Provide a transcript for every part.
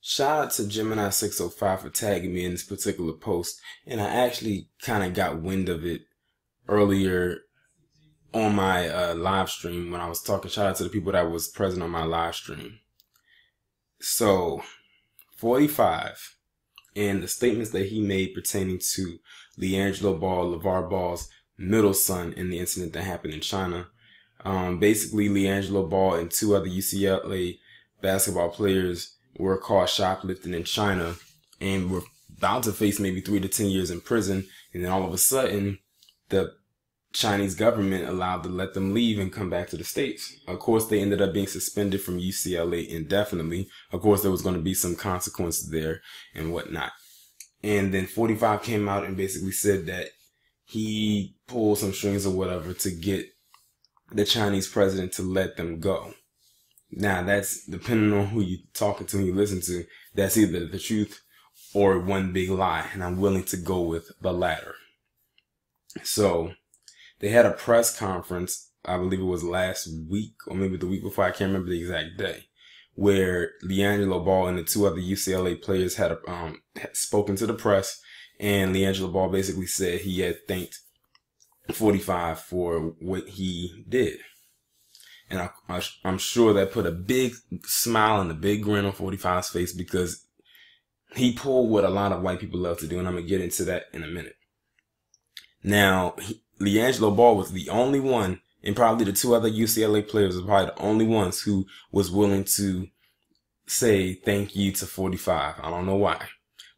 Shout out to Gemini 605 for tagging me in this particular post, and I actually kind of got wind of it earlier on my live stream when I was talking. Shout out to the people that was present on my live stream. So, 45 and the statements that he made pertaining to LiAngelo Ball, LaVar Ball's middle son in the incident that happened in China. Basically, LiAngelo Ball and two other UCLA basketball players were caught shoplifting in China and were about to face maybe 3 to 10 years in prison. And then all of a sudden, the Chinese government allowed to let them leave and come back to the States. Of course, they ended up being suspended from UCLA indefinitely. Of course, there was going to be some consequences there and whatnot. And then 45 came out and basically said that he pulled some strings or whatever to get the Chinese president to let them go. Now, that's depending on who you're talking to, who you listen to. That's either the truth or one big lie. And I'm willing to go with the latter. So, they had a press conference, I believe it was last week or maybe the week before, I can't remember the exact day, where LiAngelo Ball and the two other UCLA players had spoken to the press, and LiAngelo Ball basically said he had thanked 45 for what he did. And I'm sure that put a big smile and a big grin on 45's face, because he pulled what a lot of white people love to do, and I'm going to get into that in a minute. Now, LiAngelo Ball was the only one, and probably the two other UCLA players were probably the only ones who was willing to say thank you to 45. I don't know why.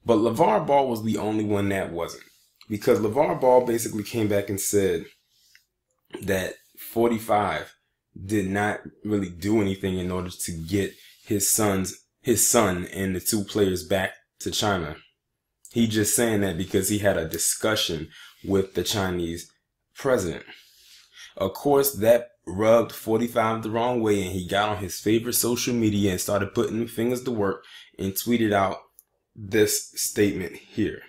But LaVar Ball was the only one that wasn't. Because LaVar Ball basically came back and said that 45 did not really do anything in order to get his son and the two players back to China. He just saying that because he had a discussion with the Chinese president. Of course, that rubbed 45 the wrong way, and he got on his favorite social media and started putting fingers to work and tweeted out this statement here.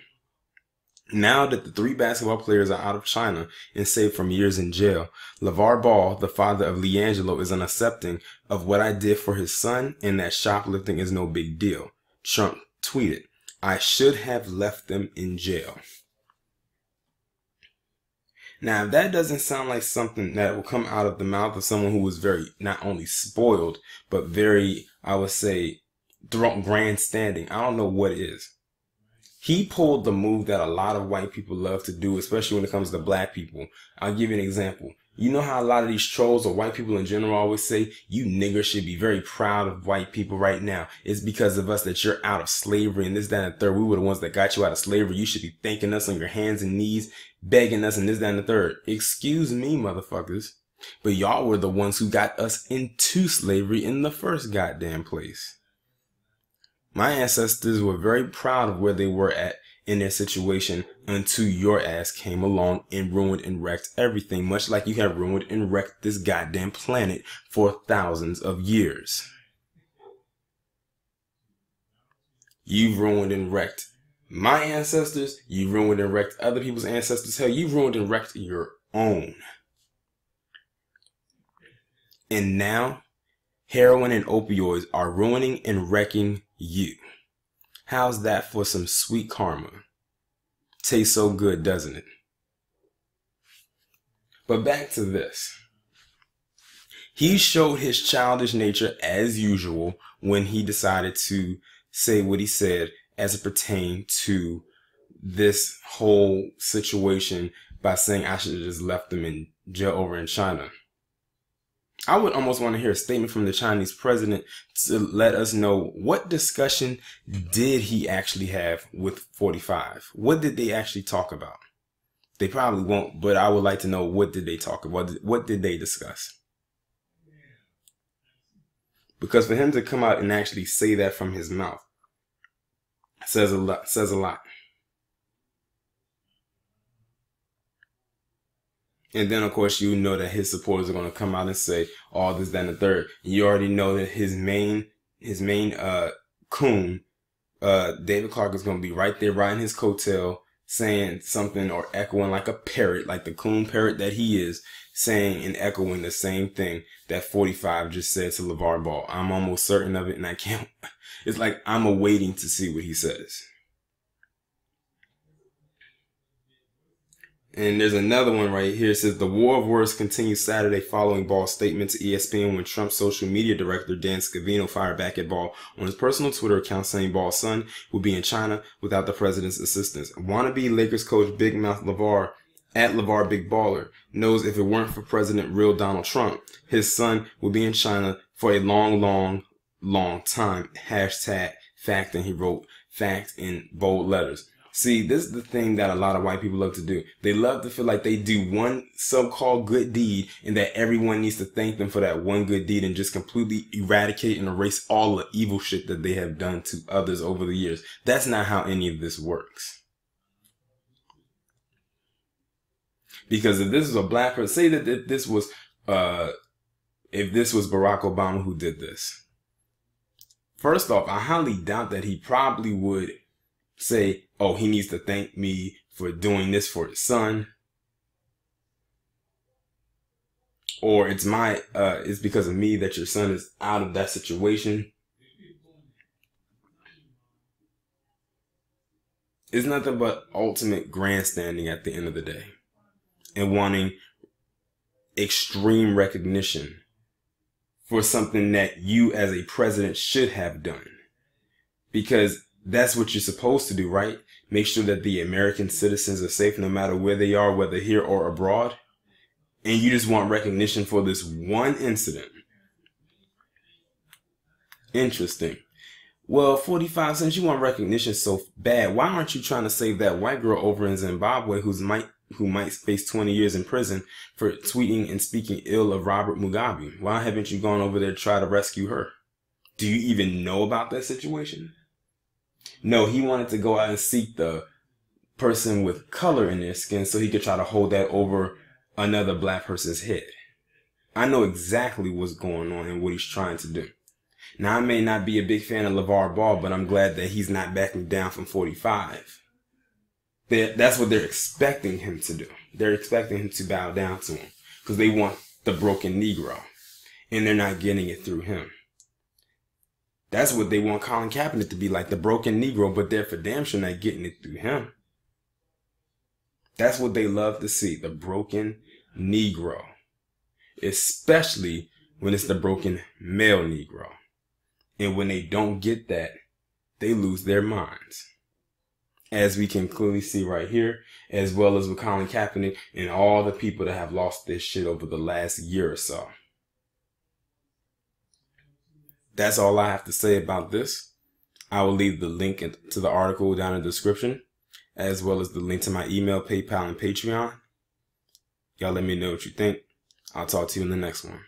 Now that the 3 basketball players are out of China and saved from years in jail, LaVar Ball, the father of LiAngelo, is unaccepting of what I did for his son, and that shoplifting is no big deal. Trump tweeted, "I should have left them in jail." Now, if that doesn't sound like something that will come out of the mouth of someone who was very, not only spoiled, but very, I would say, grandstanding, I don't know what is. He pulled the move that a lot of white people love to do, especially when it comes to black people. I'll give you an example. You know how a lot of these trolls or white people in general always say, you niggers should be very proud of white people right now. It's because of us that you're out of slavery and this, that, and the third. We were the ones that got you out of slavery. You should be thanking us on your hands and knees, begging us and this, that, and the third. Excuse me, motherfuckers. But y'all were the ones who got us into slavery in the first goddamn place. My ancestors were very proud of where they were at in their situation until your ass came along and ruined and wrecked everything, much like you have ruined and wrecked this goddamn planet for thousands of years. You've ruined and wrecked my ancestors. You ruined and wrecked other people's ancestors. Hell, you ruined and wrecked your own. And now, heroin and opioids are ruining and wrecking you. How's that for some sweet karma? Tastes so good, doesn't it? But back to this. He showed his childish nature as usual when he decided to say what he said as it pertained to this whole situation by saying I should have just left them in jail over in China. I would almost want to hear a statement from the Chinese president to let us know what discussion did he actually have with 45. What did they actually talk about? They probably won't, but I would like to know, what did they talk about? What did they discuss? Because for him to come out and actually say that from his mouth says a lot. And then, of course, you know that his supporters are going to come out and say all this, that, and the third. You already know that his main coon, David Clark, is going to be right there riding his coattail, saying something or echoing like a parrot, like the coon parrot that he is, saying and echoing the same thing that 45 just said to LeVar Ball. I'm almost certain of it, and I can't. It's like I'm awaiting to see what he says. And there's another one right here. It says, the war of words continues Saturday following Ball's statement to ESPN when Trump's social media director Dan Scavino fired back at Ball on his personal Twitter account saying Ball's son will be in China without the president's assistance. Wannabe Lakers coach Big Mouth Lavar, at Lavar Big Baller, knows if it weren't for President real Donald Trump, his son would be in China for a long time. Hashtag fact. And he wrote fact in bold letters. See, this is the thing that a lot of white people love to do. They love to feel like they do one so-called good deed and that everyone needs to thank them for that one good deed and just completely eradicate and erase all the evil shit that they have done to others over the years. That's not how any of this works. Because if this was a black person, say that if this was Barack Obama who did this. First off, I highly doubt that he probably would say, oh, he needs to thank me for doing this for his son. Or it's because of me that your son is out of that situation. It's nothing but ultimate grandstanding at the end of the day. And wanting extreme recognition for something that you as a president should have done. Because that's what you're supposed to do, right? Make sure that the American citizens are safe no matter where they are, whether here or abroad. And you just want recognition for this one incident. Interesting. Well, 45, since you want recognition so bad, why aren't you trying to save that white girl over in Zimbabwe who might face 20 years in prison for tweeting and speaking ill of Robert Mugabe? Why haven't you gone over there to try to rescue her? Do you even know about that situation? No, he wanted to go out and seek the person with color in their skin so he could try to hold that over another black person's head. I know exactly what's going on and what he's trying to do. Now, I may not be a big fan of LeVar Ball, but I'm glad that he's not backing down from 45. That's what they're expecting him to do. They're expecting him to bow down to him because they want the broken Negro, and they're not getting it through him. That's what they want Colin Kaepernick to be, like the broken Negro, but they're for damn sure not getting it through him. That's what they love to see, the broken Negro, especially when it's the broken male Negro. And when they don't get that, they lose their minds. As we can clearly see right here, as well as with Colin Kaepernick and all the people that have lost their shit over the last year or so. That's all I have to say about this. I will leave the link to the article down in the description, as well as the link to my email, PayPal, and Patreon. Y'all let me know what you think. I'll talk to you in the next one.